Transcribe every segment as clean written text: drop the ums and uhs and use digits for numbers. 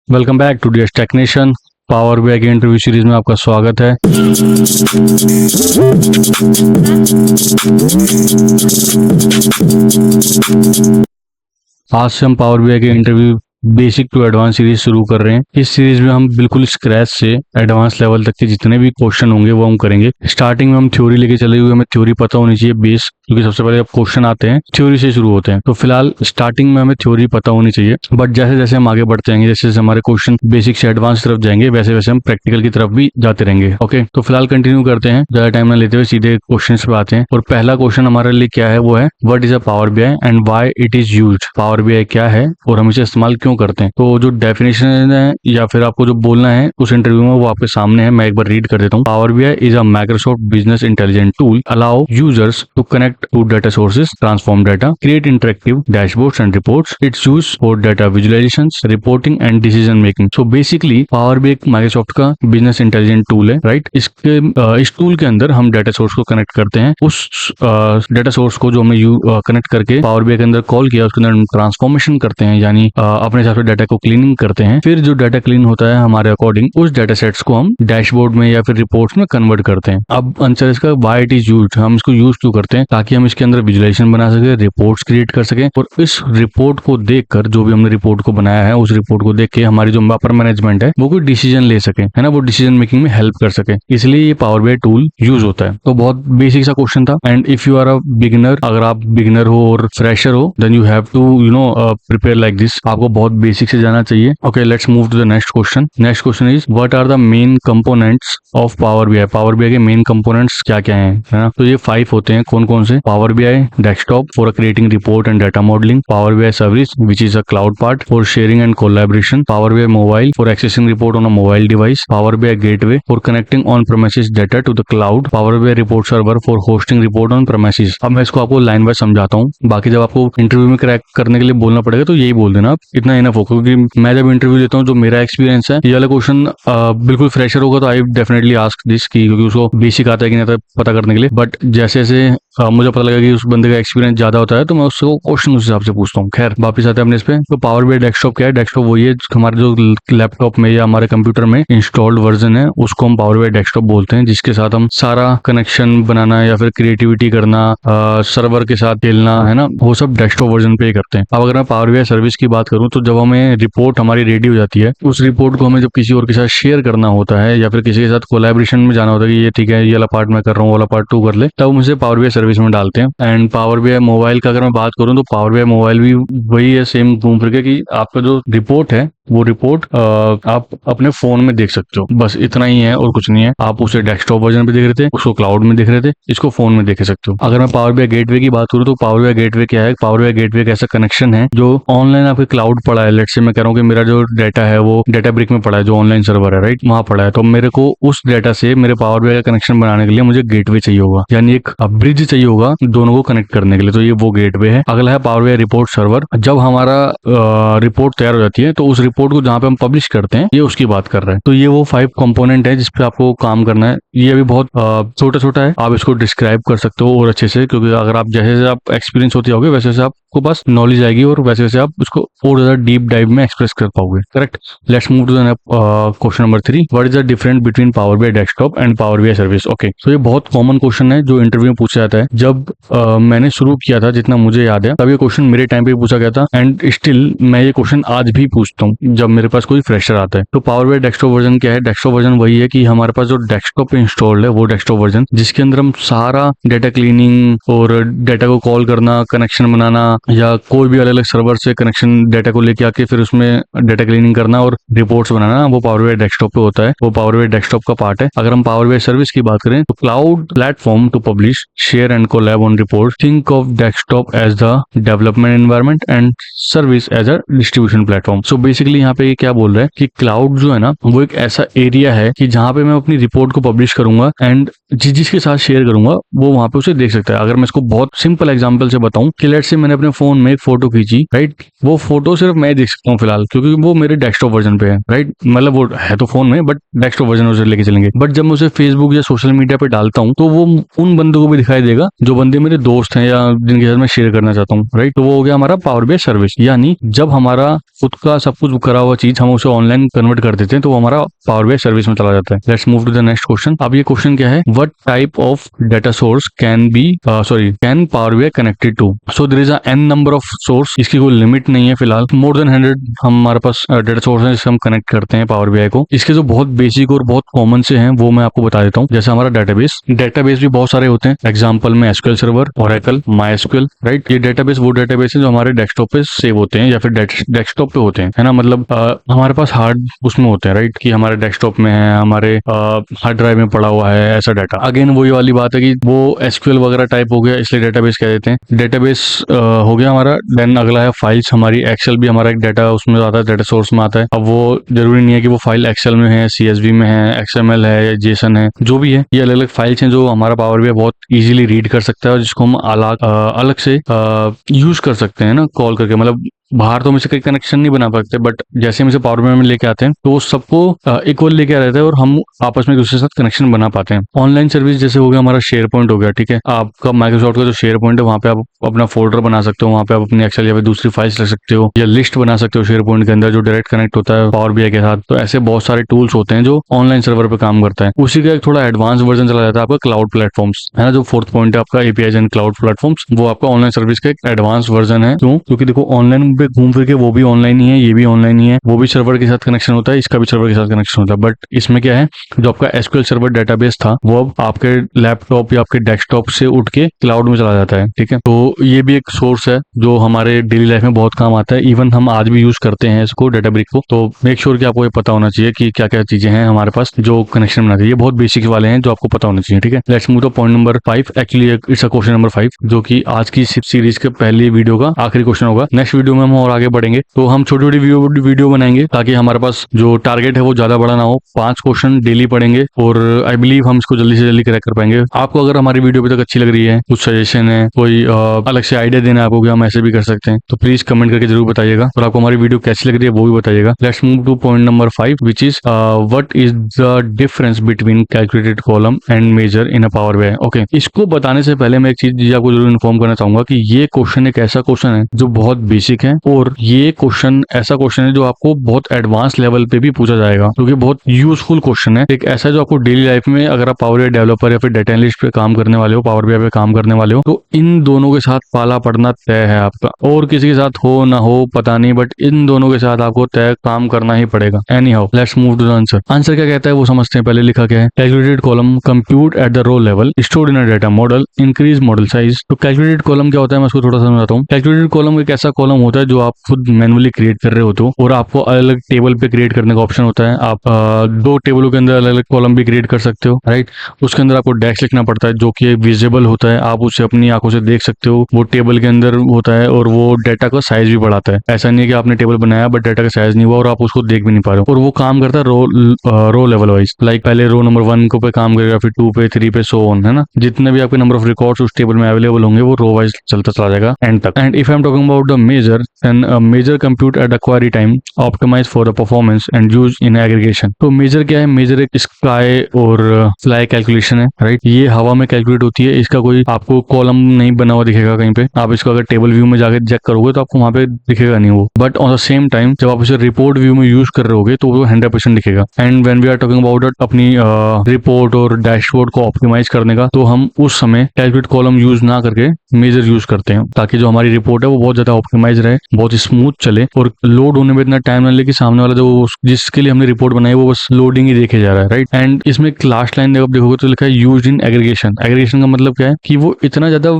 Welcome back to DS technician. Power BI के interview series में आपका स्वागत है। आज से हम पावर BI के interview basic to advance series शुरू कर रहे हैं। इस सीरीज में हम बिल्कुल स्क्रैच से एडवांस लेवल तक के जितने भी क्वेश्चन होंगे वो हम करेंगे। स्टार्टिंग में हम थ्योरी लेके चले हुए, हमें थ्योरी पता होनी चाहिए बेस, क्योंकि सबसे पहले जब क्वेश्चन आते हैं थ्योरी से शुरू होते हैं। तो फिलहाल स्टार्टिंग में हमें थ्योरी पता होनी चाहिए, बट जैसे जैसे हम आगे बढ़ते जाएंगे, जैसे जैसे हमारे क्वेश्चन बेसिक से एडवांस तरफ जाएंगे, वैसे वैसे हम प्रैक्टिकल की तरफ भी जाते रहेंगे। ओके, तो फिलहाल कंटिन्यू करते हैं, ज्यादा टाइम ना लेते हुए सीधे क्वेश्चन पे आते हैं। और पहला क्वेश्चन हमारे लिए क्या है, वो है what is a power BI and why it is used. Power BI क्या है और हम इसे इस्तेमाल क्यों करते हैं। तो जो डेफिनेशन है या फिर आपको जो बोलना है उस इंटरव्यू में, वो आपके सामने है। मैं एक बार रीड कर देता हूँ। Power BI is a Microsoft business intelligent tool allow users to connect to data sources, transform data, create interactive dashboards and reports. It's used for data visualisations, reporting and decision making. So basically power BI एक Microsoft का business intelligent tool है, right. इस tool के अंदर हम data source को connect करते हैं। उस डेटा सोर्स को जो हमने कनेक्ट करके पावर BI के अंदर कॉल किया, उसके अंदर ट्रांसफॉर्मेशन करते हैं, यानी अपने हिसाब से डाटा को क्लीनिंग करते हैं। फिर जो डाटा क्लीन होता है हमारे अकॉर्डिंग, उस डाटा सेट्स को हम डैशबोर्ड में या फिर रिपोर्ट्स में कन्वर्ट करते हैं। अब आंसर इसका व्हाई इट इज यूज्ड, हम इसको यूज क्यों करते हैं, ताकि हम इसके अंदर विजुअलाइजेशन बना सके, रिपोर्ट्स क्रिएट कर सके, और इस रिपोर्ट को देखकर, जो भी हमने रिपोर्ट को बनाया है उस रिपोर्ट को देख के हमारी जो अपर मैनेजमेंट है वो कोई डिसीजन ले सके, है ना, वो डिसीजन मेकिंग में हेल्प कर सके। इसलिए ये पावर BI टूल यूज होता है। तो बहुत बेसिक सा क्वेश्चन था। And if you are a beginner, अगर आप बिगिनर हो और फ्रेशर हो, then you have to prepare like this. आपको बहुत बेसिक से जाना चाहिए। Okay, let's move to the next question. Next question is what are the main components of power BI। Power BI के मेन कंपोनेंट्स क्या क्या हैं, है ना। तो ये 5 होते हैं। कौन कौन से? Power BI desktop for creating report and data modelling, power BI service which is a cloud part for sharing and collaboration, power BI mobile for accessing report on a mobile device, power BI gateway for connecting on premises data to the cloud, power BI report server for hosting report on premises. अब मैं इसको आपको line wise समझाता हूँ, बाकी जब आपको interview में क्रैक करने के लिए बोलना पड़ेगा तो यही बोल देना, आप इतना इनफ हो। क्योंकि मैं जब इंटरव्यू देता हूँ, जो मेरा एक्सपीरियंस है, ये वाला क्वेश्चन बिल्कुल फ्रेशर होगा तो आई डेफिनेटली आस्क दिस, की क्योंकि उसको बेसिक आता है कि नहीं आता पता करने के लिए। बट जैसे जैसे मुझे पता लगा कि उस बंदे का एक्सपीरियंस ज्यादा होता है, तो मैं उसको क्वेश्चन उस हिसाब से पूछता हूँ। खैर, वापस आते हैं अपने इस पे। तो पावर BI डेस्कटॉप क्या है? डेस्कटॉप वही है हमारे जो लैपटॉप में या हमारे कंप्यूटर में इंस्टॉल्ड वर्जन है, उसको हम पावर BI डेस्कटॉप बोलते हैं, जिसके साथ हम सारा कनेक्शन बनाना या फिर क्रिएटिविटी करना, सर्वर के साथ खेलना, है ना, वो सब डेस्कटॉप वर्जन पे ही करते हैं। अब अगर मैं पावर BI सर्विस की बात करूँ, तो जब हमें रिपोर्ट हमारी रेडी हो जाती है, उस रिपोर्ट को हमें जब किसी और के साथ शेयर करना होता है या फिर किसी के साथ कोलैबोरेशन में जाना होता है कि ये ठीक है, ये वाला पार्ट मैं कर रहा हूँ, वाला पार्ट तू कर ले, तब हम इसे पावर BI सर्विस में डालते हैं। एंड पावर BI मोबाइल का अगर मैं बात करूँ, तो पावर BI मोबाइल भी वही है, सेम घूम फिर के, कि आपका जो रिपोर्ट है वो रिपोर्ट आप अपने फोन में देख सकते हो। बस इतना ही है और कुछ नहीं है। आप उसे डेस्कटॉप वर्जन पे देख रहे थे, उसको क्लाउड में देख रहे थे, इसको फोन में देख सकते हो। अगर मैं पावर BI गेटवे की बात करूँ, तो पावर BI गेटवे क्या है? पावर BI गेटवे एक ऐसा कनेक्शन है जो ऑनलाइन आपके क्लाउड पड़ा है। लेट्स से मैं कह रहा हूँ कि मेरा जो डाटा है वो डाटा ब्रिक में पड़ा है, जो ऑनलाइन सर्वर है, राइट, वहां पड़ा है। तो मेरे को उस डाटा से मेरे पावर BI का कनेक्शन बनाने के लिए मुझे गेटवे चाहिए होगा, यानी एक ब्रिज चाहिए होगा दोनों को कनेक्ट करने के लिए। तो ये वो गेटवे है। अगला है पावर BI रिपोर्ट सर्वर। जब हमारा रिपोर्ट तैयार हो जाती है, तो उस रिपोर्ट को जहाँ पे हम पब्लिश करते हैं, ये उसकी बात कर रहे हैं। तो ये वो 5 कंपोनेंट है जिसपे आपको काम करना है। ये अभी बहुत छोटा छोटा है, आप इसको डिस्क्राइब कर सकते हो और अच्छे से, क्योंकि अगर आप जैसे जैसे आप एक्सपीरियंस होते होगे, वैसे वैसे आपको पास नॉलेज आएगी और वैसे वैसे आप उसको और ज्यादा डीप डाइव में एक्सप्रेस कर पाओगे। Correct. Let's move to the question number 3। What is the difference between power BI desktop and power BI service. Okay, तो ये बहुत कॉमन क्वेश्चन है जो इंटरव्यू में पूछा जाता है। जब मैंने शुरू किया था, जितना मुझे याद है, तब ये क्वेश्चन मेरे टाइम पे पूछा गया था, एंड स्टिल मैं ये क्वेश्चन आज भी पूछता हूँ जब मेरे पास कोई फ्रेशर आता है। तो पावर BI डेस्कटॉप वर्जन क्या है? डेस्कटॉप वर्जन वही है कि हमारे पास जो डेस्कटॉप पे इंस्टॉल्ड है, वो डेस्कटॉप वर्जन, जिसके अंदर हम सारा डेटा क्लीनिंग और डेटा को कॉल करना, कनेक्शन बनाना, या कोई भी अलग अलग सर्वर से कनेक्शन डेटा को लेके आके फिर उसमें डेटा क्लीनिंग करना और रिपोर्ट्स बनाना, वो पावर BI डेस्कटॉप पे होता है। वो पावर BI डेस्कटॉप का पार्ट है। अगर हम पावर BI सर्विस की बात करें, तो cloud platform to publish, share and collab on report. Think of desktop as the development environment and service as a distribution platform. So basically यहाँ पे क्या बोल रहा है कि क्लाउड जो है ना, वो एक ऐसा एरिया है कि जहाँ पे मैं अपनी रिपोर्ट को पब्लिश करूंगा एंड जिसके साथ शेयर करूंगा वो वहां पे उसे देख सकता है। अगर मैं इसको बहुत सिंपल एग्जांपल से बताऊं कि लेट्स से मैंने अपने अपने फोन में एक फोटो खींची, राइट, वो फोटो सिर्फ मैं देख सकता हूँ फिलहाल, क्योंकि वो मेरे डेस्कटॉप वर्जन पे है, राइट, मतलब वो है तो फोन में बट डेस्कटॉप वर्जन उसे लेके चलेंगे। बट जब मैं उसे फेसबुक या सोशल मीडिया पे डालता हूँ तो वो उन बंदों को भी दिखाई देगा जो बंदे मेरे दोस्त हैं या जिनके साथ मैं शेयर करना चाहता हूँ, राइट। तो वो हो गया हमारा पावर BI सर्विस। यानी जब हमारा खुद का सब कुछ करा हुआ चीज हम उसे ऑनलाइन कन्वर्ट कर देते हैं तो वो हमारा पावर BI सर्विस में चला जाता है। Let's move to the next question. अब ये क्वेश्चन क्या है, what type of data source can power BI connected to. So there is an number of source, इसकी कोई लिमिट नहीं है फिलहाल, मोर देन 100 हमारे पास डेटा सोर्स है जिससे हम कनेक्ट करते हैं पावर BI को। इसके जो बहुत बेसिक और बहुत कॉमन से हैं वो मैं आपको बता देता हूँ। जैसे हमारा डेटाबेस भी बहुत सारे होते हैं, एग्जाम्पल में SQL server, Oracle, MySQL, right. ये डेटाबेस वो डेटाबेस है जो हमारे डेस्कटॉप पे सेव होते हैं या फिर डेस्कटॉप पे होते हैं, है ना, मतलब हमारे पास हार्ड उसमें होते हैं, राइट, कि हमारे डेस्कटॉप में है, हमारे हार्ड ड्राइव में पड़ा हुआ है ऐसा डाटा। अगेन वही वाली बात है कि वो SQL वगैरह टाइप हो गया इसलिए डेटाबेस कह देते हैं। डेटाबेस हो गया हमारा। देन अगला है फाइल्स, हमारी एक्सेल भी हमारा एक डाटा उसमें आता है, डाटा सोर्स में आता है। अब वो जरूरी नहीं है कि वो फाइल एक्सेल में है, CSV में है, XML है या JSON है, जो भी है, ये अलग अलग फाइल्स हैं जो हमारा पावर BI बहुत इजीली रीड कर सकता है और जिसको हम अलग से यूज कर सकते हैं ना, कॉल करके। मतलब बाहर तो हम इसे कोई कनेक्शन नहीं बना पाते, बट जैसे हम इसे पावर BI में लेके आते हैं तो वो सबको इक्वल लेके आ रहता है और हम आपस में एक दूसरे के साथ कनेक्शन बना पाते हैं। ऑनलाइन सर्विस जैसे हो गया हमारा शेयर पॉइंट हो गया, ठीक है, आपका माइक्रोसॉफ्ट का जो शेयर पॉइंट है वहाँ पे आप अपना फोल्डर बना सकते हो, वहाँ पे आप अपनी एक्सेल या फिर दूसरी फाइल्स रख सकते हो या लिस्ट बना सकते हो शेयर पॉइंट के अंदर जो डायरेक्ट कनेक्ट होता है पावर BI के साथ। तो ऐसे बहुत सारे टूल्स होते हैं जो ऑनलाइन सर्वर पे काम करता है। उसी का एक थोड़ा एडवांस वर्जन चला जाता है आपका क्लाउड प्लेटफॉर्म्स, है ना, जो फोर्थ पॉइंट है आपका APIs एंड क्लाउड प्लेटफॉर्म्स, वो आपका ऑनलाइन सर्विस का एक एडवांस वर्जन है। क्यों? क्योंकि देखो ऑनलाइन पे घूम फिर के वो भी ऑनलाइन ही है, ये भी ऑनलाइन ही है, वो भी सर्वर के साथ कनेक्शन होता है, इसका भी सर्वर के साथ कनेक्शन होता है। बट इसमें क्या है, जो आपका SQL सर्वर डेटाबेस था वो अब आपके लैपटॉप या आपके डेस्कटॉप से उठ के क्लाउड में चला जाता है, ठीक है। तो ये भी एक सोर्स है जो हमारे डेली लाइफ में बहुत काम आता है, इवन हम आज भी यूज करते हैं इसको, डेटाब्रिक को। तो मेक श्योर कि आपको ये पता होना चाहिए कि क्या क्या चीजें हैं हमारे पास जो कनेक्शन बनाती है। ये बहुत बेसिक वाले हैं जो आपको पता होना चाहिए, ठीक है। Let's move to point number 5। Actually it's a question number 5 जो कि आज की सीरीज के पहली वीडियो का आखिरी क्वेश्चन होगा। नेक्स्ट वीडियो में हम और आगे बढ़ेंगे, तो हम छोटी छोटी वीडियो बनाएंगे ताकि हमारे पास जो टारगेट है वो ज्यादा बड़ा ना हो। 5 क्वेश्चन डेली पढ़ेंगे और आई बिलीव हम इसको जल्दी से जल्दी क्रैक कर पाएंगे। आपको अगर हमारी वीडियो अभी तक अच्छी लग रही है, कुछ सजेशन है, कोई अलग से आइडिया देना है आपको कि हम ऐसे भी कर सकते हैं, तो प्लीज कमेंट करके जरूर बताइएगा और आपको हमारी वीडियो कैसी लग रही है वो भी बताइएगा। Let's move to point number 5 which is what is the difference between calculated column and measure in a power BI। ओके, इसको बताने से पहले मैं एक चीज आपको जरूर इन्फॉर्म करना चाहूंगा कि ये क्वेश्चन एक ऐसा क्वेश्चन है जो बहुत बेसिक है और ये क्वेश्चन ऐसा क्वेश्चन है जो आपको बहुत एडवांस लेवल पे भी पूछा जाएगा, क्योंकि बहुत यूजफुल क्वेश्चन है। एक ऐसा जो आपको डेली लाइफ में अगर आप पावर BI डेवलपर या फिर डेटा एनालिस्ट पे काम करने वाले हो, पावर BI पे काम करने वाले हो, तो इन दोनों के साथ पाला पड़ना तय है आपका। और किसी के साथ हो ना हो पता नहीं, बट इन दोनों के साथ आपको तय काम करना ही पड़ेगा। Anyhow, let's move to the answer. Answer क्या कहता है वो समझते हैं। पहले लिखा क्या है, calculated column compute at the row level stored in a data model increase model size. तो कैलकुलेटेड कॉलम क्या होता है मैं उसको थोड़ा समझाता हूँ। कैलकुलेटेड कॉलम एक ऐसा कॉलम होता है जो आप खुद मैनुअली क्रिएट कर रहे होते हो और आपको अलग अलग टेबल पे क्रिएट करने का ऑप्शन होता है। आप 2 टेबलों के अंदर अलग अलग कॉलम भी क्रिएट कर सकते हो, राइट। उसके अंदर आपको डेक्स लिखना पड़ता है जो कि विजिबल होता है, आप उसे अपनी आंखों से देख सकते हो, वो टेबल के अंदर होता है और वो डेटा का साइज भी बढ़ाता है। ऐसा नहीं है कि आपने टेबल बनाया बट डेटा का साइज नहीं हुआ और आप उसको देख भी नहीं पा रहे हो। और वो काम करता है रो लेवल वाइज, लाइक पहले रो नंबर 1 को पे काम करेगा, फिर 2 पे, 3 पे, सो ऑन, है ना। जितने भी आपके नंबर ऑफ रिकॉर्ड्स उस टेबल में अवेलेबल होंगे वो रो वाइज चलता चला जाएगा एंड तक। And if I am talking about the measure, then measure compute at the query time optimise for the performance and use in aggregation. तो measure क्या है, मेजर एक स्काई और फ्लाई कैलकुलेशन है, राइट। ये हवा में कैलकुलेट होती है, इसका कोई आपको कॉलम नहीं बना हुआ दिखेगा कहीं पे। आप इसको अगर टेबल व्यू में जाकर चेक करोगे तो आपको वहां पे दिखेगा नहीं वो, but on the same time जब आप इसे रिपोर्ट व्यू में यूज कर रहे होगे तो वो 100% दिखेगा। And when we are talking about अपनी रिपोर्ट और डैशबोर्ड को ऑप्टिमाइज करने का, तो हम उस समय कैलकुलेट कॉलम यूज ना करके मेजर यूज करते हैं ताकि जो हमारी रिपोर्ट है वो बहुत ज्यादा ऑप्टिमाइज रहे, बहुत स्मूथ चले और लोड होने में इतना टाइम ना ले कि सामने वाला जो जिसके लिए हमने रिपोर्ट बनाई वो बस लोडिंग ही देखे जा रहा है, राइट। एंड इसमें लास्ट लाइन आप देखोगे तो लिखा है यूज्ड इन एग्रीगेशन। एग्रीगेशन का मतलब क्या है कि वो इतना ज्यादा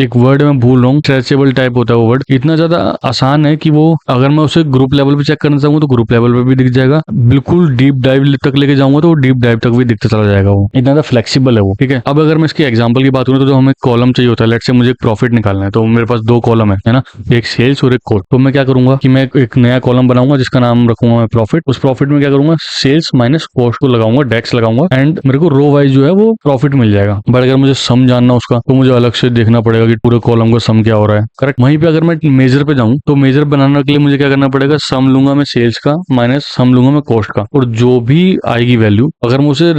एक वर्ड मैं भूल रहा हूँ, स्ट्रेचेबल टाइप होता है वो वर्ड, इतना ज्यादा आसान है कि वो अगर मैं उसे ग्रुप लेवल पे चेक करना चाहूंगा तो ग्रुप लेवल पे भी दिख जाएगा, बिल्कुल डीप डाइव तक लेके जाऊंगा तो वो डीप डाइव तक भी दिखता चला जाएगा, वो इतना ज्यादा फ्लेक्सिबल है वो, ठीक है। अब अगर मैं इसकी एग्जांपल की बात करूँ तो जो हमें कॉलम चाहिए होता है, लेट्स से मुझे प्रॉफिट निकालना है तो मेरे पास 2 कॉलम है ना, एक सेल्स सेल्स और एक कॉस्ट। तो मैं क्या करूंगा कि मैं एक नया कॉलम बनाऊंगा जिसका नाम रखूंगा मैं प्रॉफिट। उस प्रॉफिट में क्या करूंगा, सेल्स माइनस कॉस्ट को लगाऊंगा, डेक्स लगाऊंगा, एंड मेरे को रो वाइज जो है वो प्रॉफिट मिल जाएगा। बट अगर मुझे सम जानना उसका तो मुझे अलग से देखना पड़ेगा कि पूरे कॉलम का सम क्या हो रहा है। करेक्ट। वहीं पे अगर मैं मेजर पे जाऊं तो मेजर बनाने के लिए मुझे क्या करना पड़ेगा, सम लूंगा मैं सेल्स का माइनस सम लूंगा मैं कॉस्ट का, और जो भी आएगी वैल्यू, अगर मैं उसे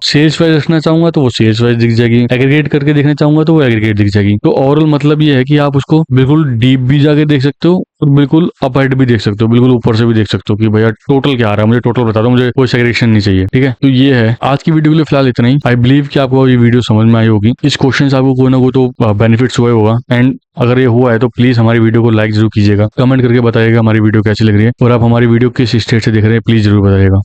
सेल्स वाइज रखना चाहूंगा तो वो सेल्स वाइज दिख जाएगी, एग्रीगेट करके देखना चाहूंगा तो वो एग्रीगेट दिख जाएगी। तो ओवरऑल मतलब ये है कि आप उसको बिल्कुल डीप भी जाके देख सकते हो और बिल्कुल अप हेड भी देख सकते हो, बिल्कुल ऊपर से भी देख सकते हो कि भैया टोटल क्या आ रहा है, मुझे टोटल बता दो, मुझे कोई सेग्रेगेशन नहीं चाहिए। ठीक है, तो ये है आज की वीडियो के लिए फिलहाल इतना ही। आई बिलीव कि आपको ये वीडियो समझ में आई होगी। इस क्वेश्चन से आपको कोई ना कोई तो बेनिफिट्स हुआ होगा, एंड अगर ये हुआ है तो प्लीज हमारी वीडियो को लाइक जरूर कीजिएगा, कमेंट करके बताइएगा हमारी वीडियो कैसी लग रही है, और आप हमारी वीडियो किस स्टेट से देख रहे हैं प्लीज जरूर बताइएगा।